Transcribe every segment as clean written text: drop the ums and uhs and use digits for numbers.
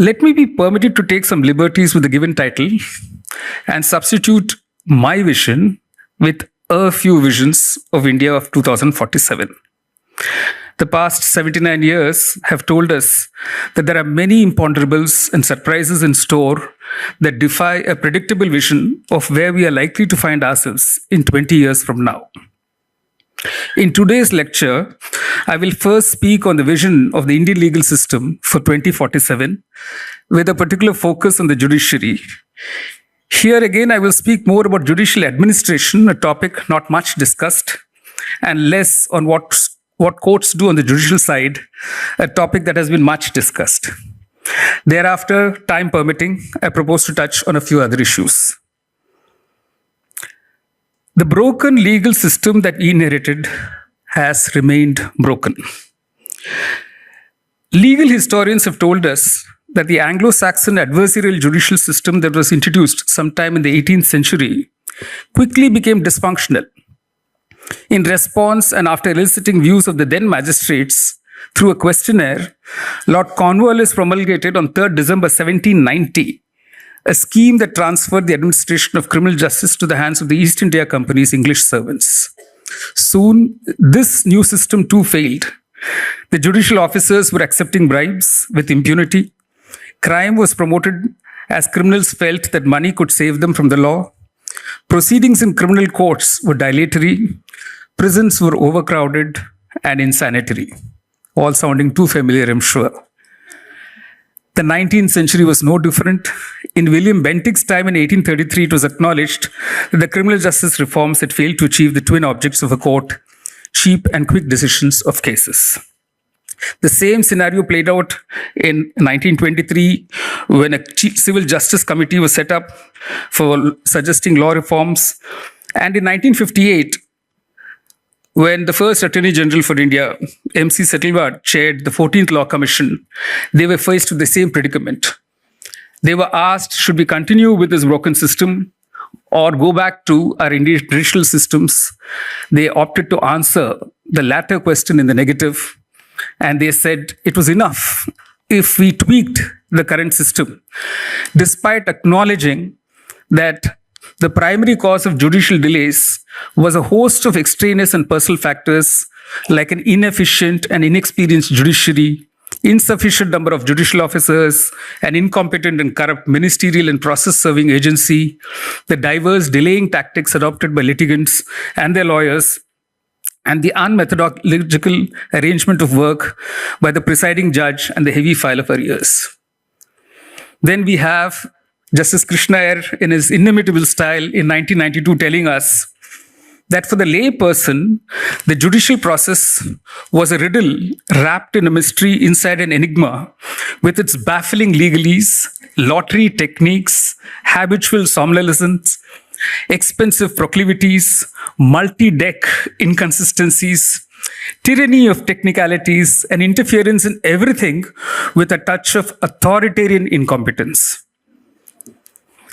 Let me be permitted to take some liberties with the given title and substitute my vision with a few visions of India of 2047. The past 79 years have told us that there are many imponderables and surprises in store that defy a predictable vision of where we are likely to find ourselves in 20 years from now. In today's lecture, I will first speak on the vision of the Indian legal system for 2047, with a particular focus on the judiciary. Here again, I will speak more about judicial administration, a topic not much discussed, and less on what courts do on the judicial side, a topic that has been much discussed. Thereafter, time permitting, I propose to touch on a few other issues. The broken legal system that we inherited has remained broken. Legal historians have told us that the Anglo-Saxon adversarial judicial system that was introduced sometime in the 18th century quickly became dysfunctional. In response, and after eliciting views of the then magistrates through a questionnaire, Lord Cornwallis promulgated on 3rd December 1790 a scheme that transferred the administration of criminal justice to the hands of the East India Company's English servants. Soon, this new system too failed. The judicial officers were accepting bribes with impunity. Crime was promoted as criminals felt that money could save them from the law. Proceedings in criminal courts were dilatory. Prisons were overcrowded and insanitary. All sounding too familiar, I'm sure. The 19th century was no different. In William Bentinck's time in 1833, it was acknowledged that the criminal justice reforms had failed to achieve the twin objects of a court: cheap and quick decisions of cases. The same scenario played out in 1923 when a civil justice committee was set up for suggesting law reforms. And in 1958, when the first Attorney General for India, M.C. Setalvad, chaired the 14th Law Commission, they were faced with the same predicament. They were asked, should we continue with this broken system or go back to our Indian judicial systems? They opted to answer the latter question in the negative, and they said it was enough if we tweaked the current system, despite acknowledging that the primary cause of judicial delays was a host of extraneous and personal factors like an inefficient and inexperienced judiciary, insufficient number of judicial officers, an incompetent and corrupt ministerial and process-serving agency, the diverse delaying tactics adopted by litigants and their lawyers, and the unmethodological arrangement of work by the presiding judge and the heavy file of arrears. Then we have Justice Krishna Iyer, in his inimitable style in 1992, telling us that for the lay person, the judicial process was a riddle wrapped in a mystery inside an enigma, with its baffling legalese, lottery techniques, habitual somnolence, expensive proclivities, multi-deck inconsistencies, tyranny of technicalities, and interference in everything with a touch of authoritarian incompetence.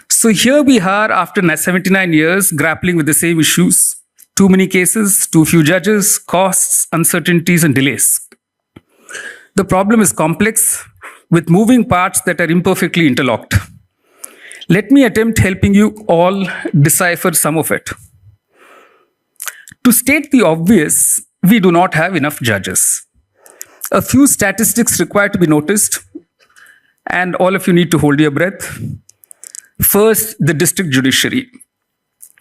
So here we are after 79 years grappling with the same issues: too many cases, too few judges, costs, uncertainties, and delays. The problem is complex, with moving parts that are imperfectly interlocked. Let me attempt helping you all decipher some of it. To state the obvious, we do not have enough judges. A few statistics require to be noticed, and all of you need to hold your breath. First, the district judiciary.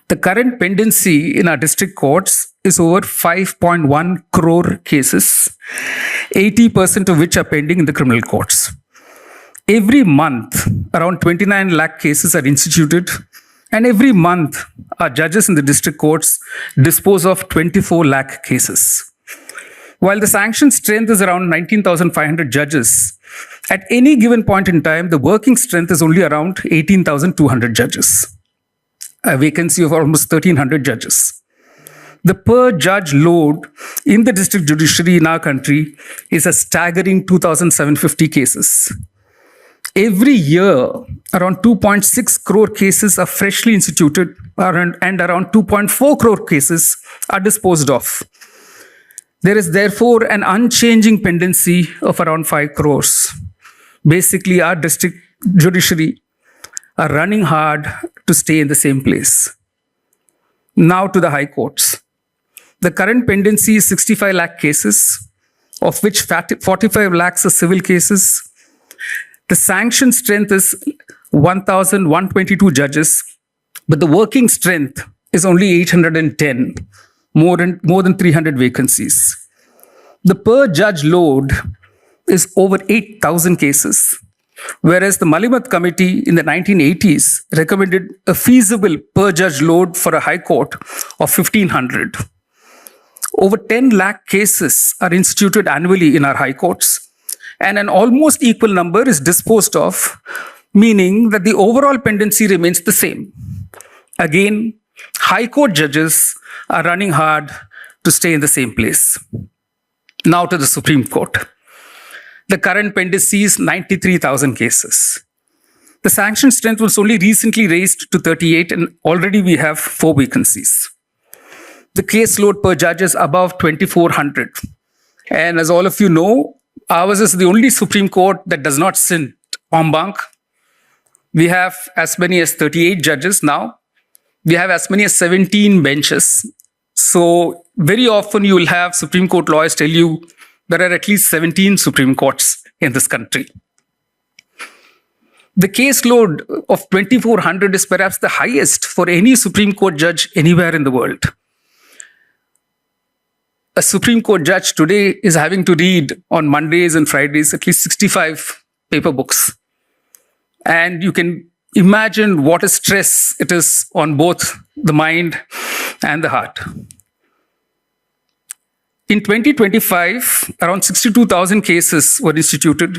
The current pendency in our district courts is over 5.1 crore cases, 80% of which are pending in the criminal courts. Every month, around 29 lakh cases are instituted, and every month, our judges in the district courts dispose of 24 lakh cases. While the sanction strength is around 19,500 judges, at any given point in time, the working strength is only around 18,200 judges, a vacancy of almost 1,300 judges. The per judge load in the district judiciary in our country is a staggering 2,750 cases. Every year, around 2.6 crore cases are freshly instituted, and around 2.4 crore cases are disposed of. There is therefore an unchanging pendency of around 5 crores. Basically, our district judiciary are running hard to stay in the same place. Now to the high courts. The current pendency is 65 lakh cases, of which 45 lakhs are civil cases. The sanction strength is 1,122 judges, but the working strength is only 810, more than 300 vacancies. The per judge load is over 8,000 cases, whereas the Malimat Committee in the 1980s recommended a feasible per judge load for a high court of 1,500. Over 10 lakh cases are instituted annually in our high courts, and an almost equal number is disposed of, meaning that the overall pendency remains the same. Again, high court judges are running hard to stay in the same place. Now to the Supreme Court. The current pendency is 93,000 cases. The sanction strength was only recently raised to 38, and already we have 4 vacancies. The caseload per judge is above 2,400. And as all of you know, ours is the only Supreme Court that does not sit en banc. We have as many as 38 judges now. We have as many as 17 benches. So very often you will have Supreme Court lawyers tell you there are at least 17 Supreme Courts in this country. The caseload of 2,400 is perhaps the highest for any Supreme Court judge anywhere in the world. A Supreme Court judge today is having to read on Mondays and Fridays at least 65 paper books. And you can imagine what a stress it is on both the mind and the heart. In 2025, around 62,000 cases were instituted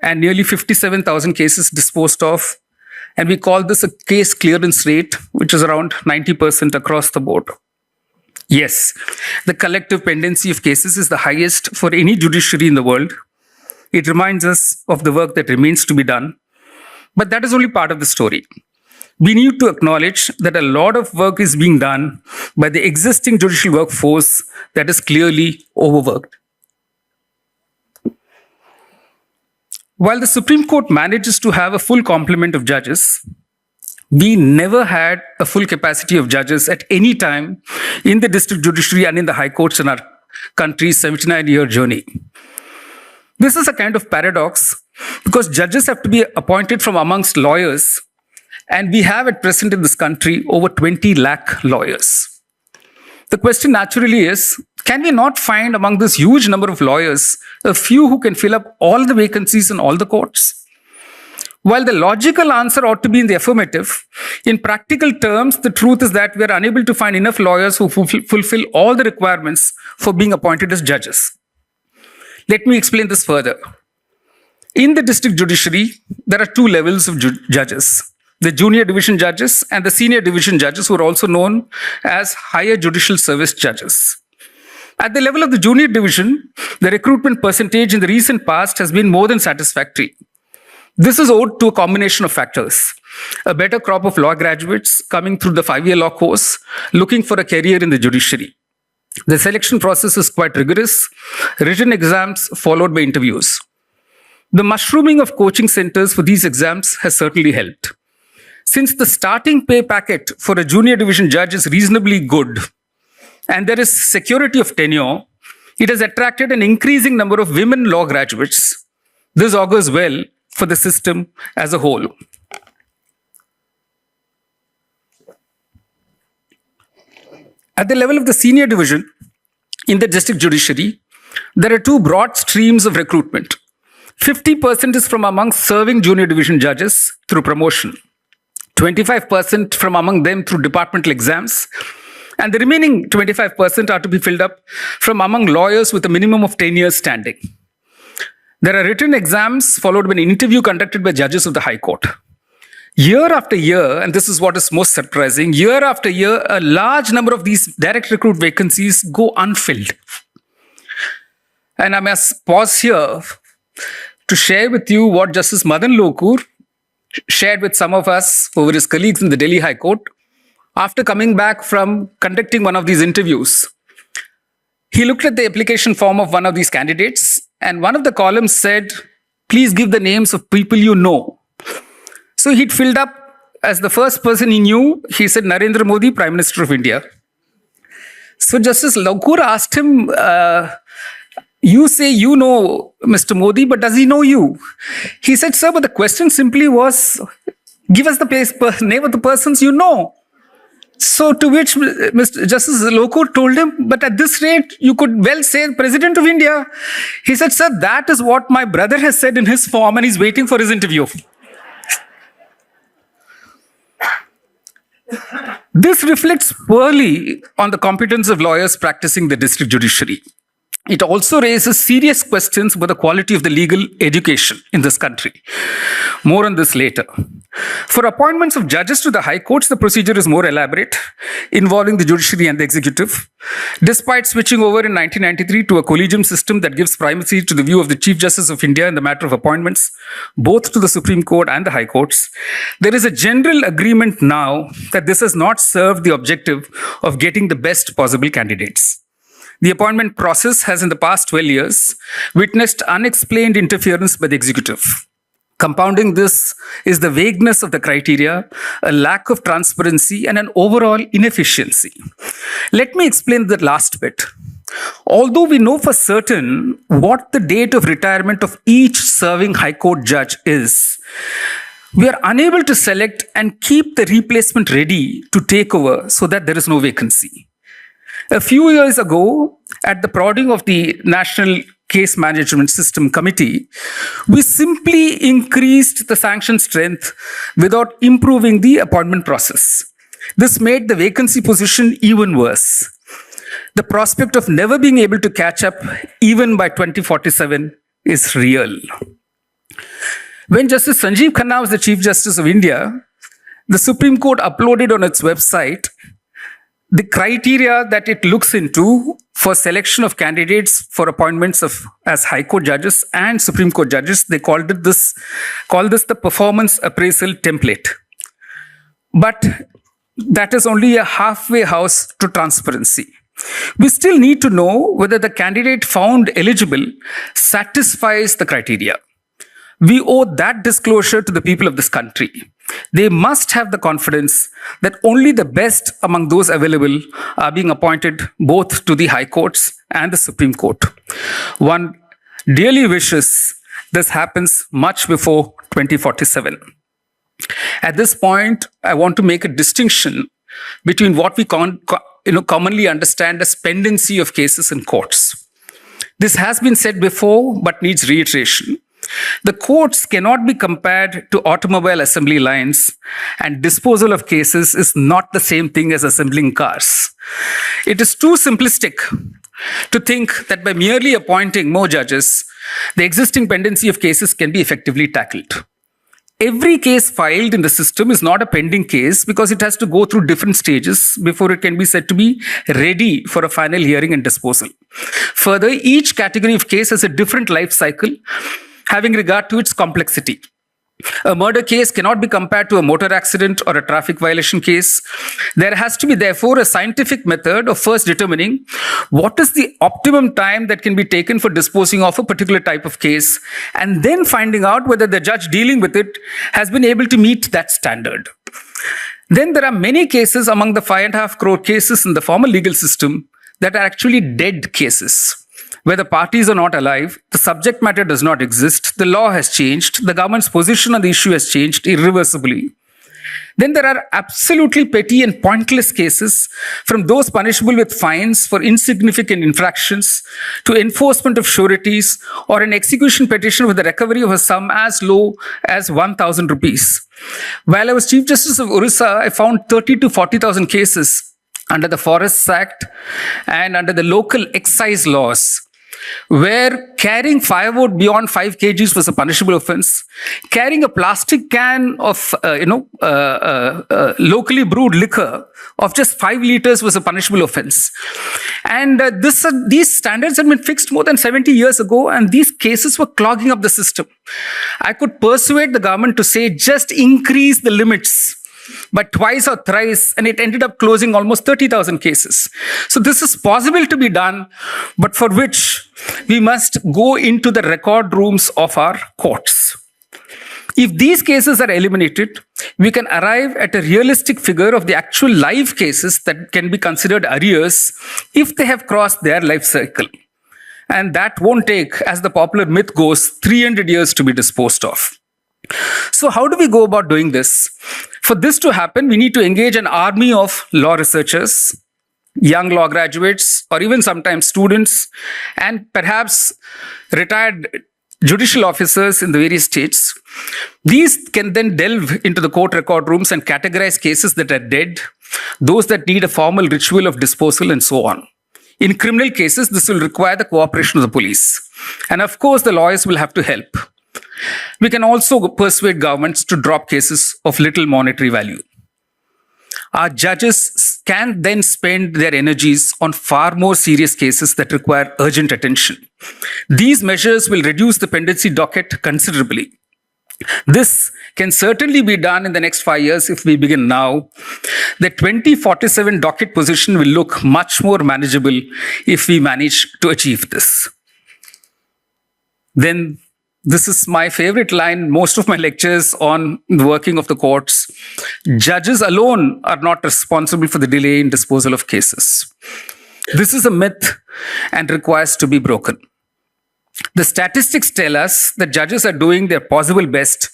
and nearly 57,000 cases disposed of. And we call this a case clearance rate, which is around 90% across the board. Yes, the collective pendency of cases is the highest for any judiciary in the world. It reminds us of the work that remains to be done. But that is only part of the story. We need to acknowledge that a lot of work is being done by the existing judicial workforce that is clearly overworked. While the Supreme Court manages to have a full complement of judges, we never had a full capacity of judges at any time in the district judiciary and in the high courts in our country's 79-year journey. This is a kind of paradox because judges have to be appointed from amongst lawyers, and we have at present in this country over 20 lakh lawyers. The question naturally is, can we not find among this huge number of lawyers a few who can fill up all the vacancies in all the courts? While the logical answer ought to be in the affirmative, in practical terms, the truth is that we are unable to find enough lawyers who fulfill all the requirements for being appointed as judges. Let me explain this further. In the district judiciary, there are 2 levels of judges: the junior division judges and the senior division judges, who are also known as higher judicial service judges. At the level of the junior division, the recruitment percentage in the recent past has been more than satisfactory. This is owed to a combination of factors: a better crop of law graduates coming through the 5-year law course, looking for a career in the judiciary. The selection process is quite rigorous, written exams followed by interviews. The mushrooming of coaching centers for these exams has certainly helped. Since the starting pay packet for a junior division judge is reasonably good, and there is security of tenure, it has attracted an increasing number of women law graduates. This augurs well for the system as a whole. At the level of the senior division in the district judiciary, there are 2 broad streams of recruitment. 50% is from among serving junior division judges through promotion, 25% from among them through departmental exams, and the remaining 25% are to be filled up from among lawyers with a minimum of 10 years standing. There are written exams followed by an interview conducted by judges of the High Court. Year after year, and this is what is most surprising, year after year, a large number of these direct recruit vacancies go unfilled. And I must pause here to share with you what Justice Madan Lokur shared with some of us who were his colleagues in the Delhi High Court after coming back from conducting one of these interviews. He looked at the application form of one of these candidates, and one of the columns said, Please give the names of people you know. So he'd filled up as the first person he knew. He said, Narendra Modi, Prime Minister of India. So Justice Lokur asked him, you say you know Mr. Modi, but does he know you? He said, sir, but the question simply was, give us the name of the persons you know. So to which Mr. Justice Lokur told him, but at this rate, you could well say President of India. He said, sir, that is what my brother has said in his form and he's waiting for his interview. This reflects poorly on the competence of lawyers practicing the district judiciary. It also raises serious questions about the quality of the legal education in this country. More on this later. For appointments of judges to the high courts, the procedure is more elaborate, involving the judiciary and the executive. Despite switching over in 1993 to a collegium system that gives primacy to the view of the Chief Justice of India in the matter of appointments, both to the Supreme Court and the high courts, there is a general agreement now that this has not served the objective of getting the best possible candidates. The appointment process has in the past 12 years witnessed unexplained interference by the executive. Compounding this is the vagueness of the criteria, a lack of transparency, and an overall inefficiency. Let me explain the last bit. Although we know for certain what the date of retirement of each serving High Court judge is, we are unable to select and keep the replacement ready to take over so that there is no vacancy. A few years ago, at the prodding of the National Case Management System Committee, we simply increased the sanction strength without improving the appointment process. This made the vacancy position even worse. The prospect of never being able to catch up, even by 2047, is real. When Justice Sanjeev Khanna was the Chief Justice of India, the Supreme Court uploaded on its website the criteria that it looks into for selection of candidates for appointments as High Court judges and Supreme Court judges. They called this the performance appraisal template. But that is only a halfway house to transparency. We still need to know whether the candidate found eligible satisfies the criteria. We owe that disclosure to the people of this country. They must have the confidence that only the best among those available are being appointed both to the high courts and the Supreme Court. One dearly wishes this happens much before 2047. At this point, I want to make a distinction between what we commonly understand as pendency of cases in courts. This has been said before, but needs reiteration. The courts cannot be compared to automobile assembly lines, and disposal of cases is not the same thing as assembling cars. It is too simplistic to think that by merely appointing more judges, the existing pendency of cases can be effectively tackled. Every case filed in the system is not a pending case because it has to go through different stages before it can be said to be ready for a final hearing and disposal. Further, each category of case has a different life cycle having regard to its complexity. A murder case cannot be compared to a motor accident or a traffic violation case. There has to be, therefore, a scientific method of first determining what is the optimum time that can be taken for disposing of a particular type of case, and then finding out whether the judge dealing with it has been able to meet that standard. Then there are many cases among the 5.5 crore cases in the formal legal system that are actually dead cases, where the parties are not alive, the subject matter does not exist, the law has changed, the government's position on the issue has changed irreversibly. Then there are absolutely petty and pointless cases, from those punishable with fines for insignificant infractions to enforcement of sureties or an execution petition with the recovery of a sum as low as 1,000 rupees. While I was Chief Justice of Orissa, I found 30 to 40,000 cases under the Forests Act and under the local excise laws, where carrying firewood beyond 5 kgs was a punishable offense, carrying a plastic can of locally brewed liquor of just 5 liters was a punishable offense. And these standards had been fixed more than 70 years ago, and these cases were clogging up the system. I could persuade the government to say, just increase the limits but twice or thrice, and it ended up closing almost 30,000 cases. So this is possible to be done, but for which we must go into the record rooms of our courts. If these cases are eliminated, we can arrive at a realistic figure of the actual live cases that can be considered arrears if they have crossed their life cycle. And that won't take, as the popular myth goes, 300 years to be disposed of. So how do we go about doing this? For this to happen, we need to engage an army of law researchers, young law graduates, or even sometimes students, and perhaps retired judicial officers in the various states. These can then delve into the court record rooms and categorize cases that are dead, those that need a formal ritual of disposal, and so on. In criminal cases, this will require the cooperation of the police. And of course, the lawyers will have to help. We can also persuade governments to drop cases of little monetary value. Our judges can then spend their energies on far more serious cases that require urgent attention. These measures will reduce the pendency docket considerably. This can certainly be done in the next 5 years if we begin now. The 2047 docket position will look much more manageable if we manage to achieve this. Then, this is my favorite line in most of my lectures on the working of the courts. Judges alone are not responsible for the delay in disposal of cases. This is a myth and requires to be broken. The statistics tell us that judges are doing their possible best,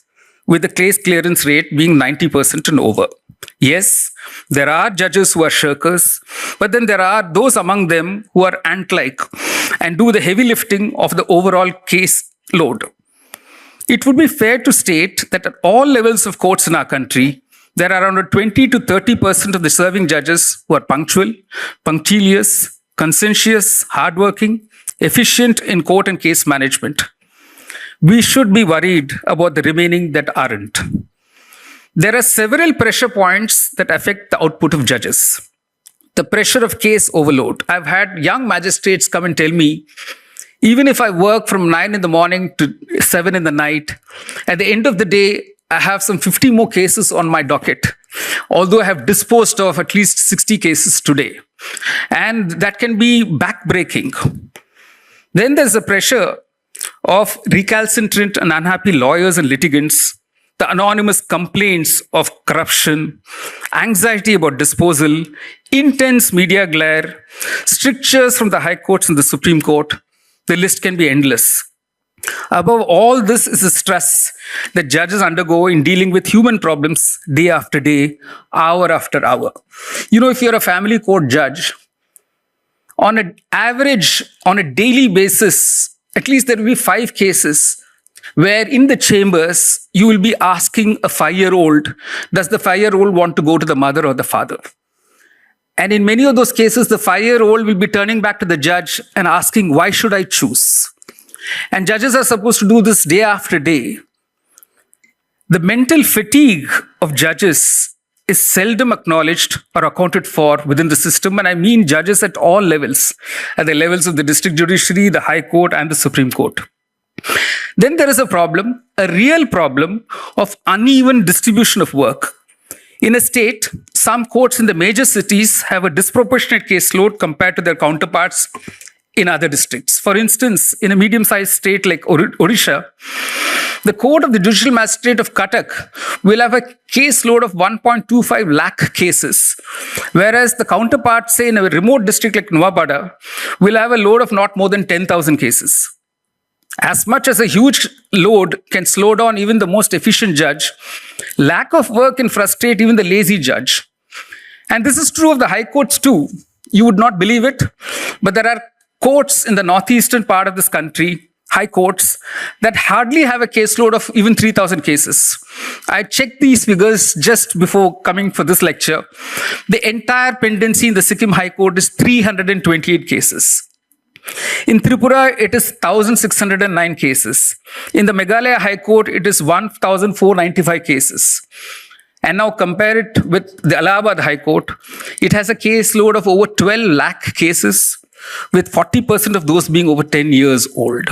with the case clearance rate being 90% and over. Yes, there are judges who are shirkers, but then there are those among them who are ant-like and do the heavy lifting of the overall case load. It would be fair to state that at all levels of courts in our country, there are around 20 to 30% of the serving judges who are punctual, punctilious, conscientious, hardworking, efficient in court and case management. We should be worried about the remaining that aren't. There are several pressure points that affect the output of judges. The pressure of case overload. I've had young magistrates come and tell me, even if I work from 9 in the morning to 7 in the night, at the end of the day, I have some 50 more cases on my docket, although I have disposed of at least 60 cases today. And that can be backbreaking. Then there's the pressure of recalcitrant and unhappy lawyers and litigants, the anonymous complaints of corruption, anxiety about disposal, intense media glare, strictures from the high courts and the Supreme Court. The list can be endless. Above all this is the stress that judges undergo in dealing with human problems day after day, hour after hour. You know, if you're a family court judge, on an average, on a daily basis, at least there will be 5 cases where in the chambers, you will be asking a 5-year-old, does the 5-year-old want to go to the mother or the father? And in many of those cases, the 5-year-old will be turning back to the judge and asking, why should I choose? And judges are supposed to do this day after day. The mental fatigue of judges is seldom acknowledged or accounted for within the system. And I mean judges at all levels, at the levels of the district judiciary, the high court, and the Supreme Court. Then there is a problem, a real problem of uneven distribution of work. In a state, some courts in the major cities have a disproportionate caseload compared to their counterparts in other districts. For instance, in a medium-sized state like Odisha, the court of the Judicial Magistrate of Cuttack will have a caseload of 1.25 lakh cases, whereas the counterpart, say in a remote district like Nuwabada, will have a load of not more than 10,000 cases. As much as a huge load can slow down even the most efficient judge, lack of work can frustrate even the lazy judge. And this is true of the high courts too. You would not believe it, but there are courts in the northeastern part of this country, high courts, that hardly have a caseload of even 3,000 cases. I checked these figures just before coming for this lecture. The entire pendency in the Sikkim High Court is 328 cases. In Tripura, it is 1,609 cases. In the Meghalaya High Court, it is 1,495 cases. And now compare it with the Allahabad High Court. It has a caseload of over 12 lakh cases, with 40% of those being over 10 years old.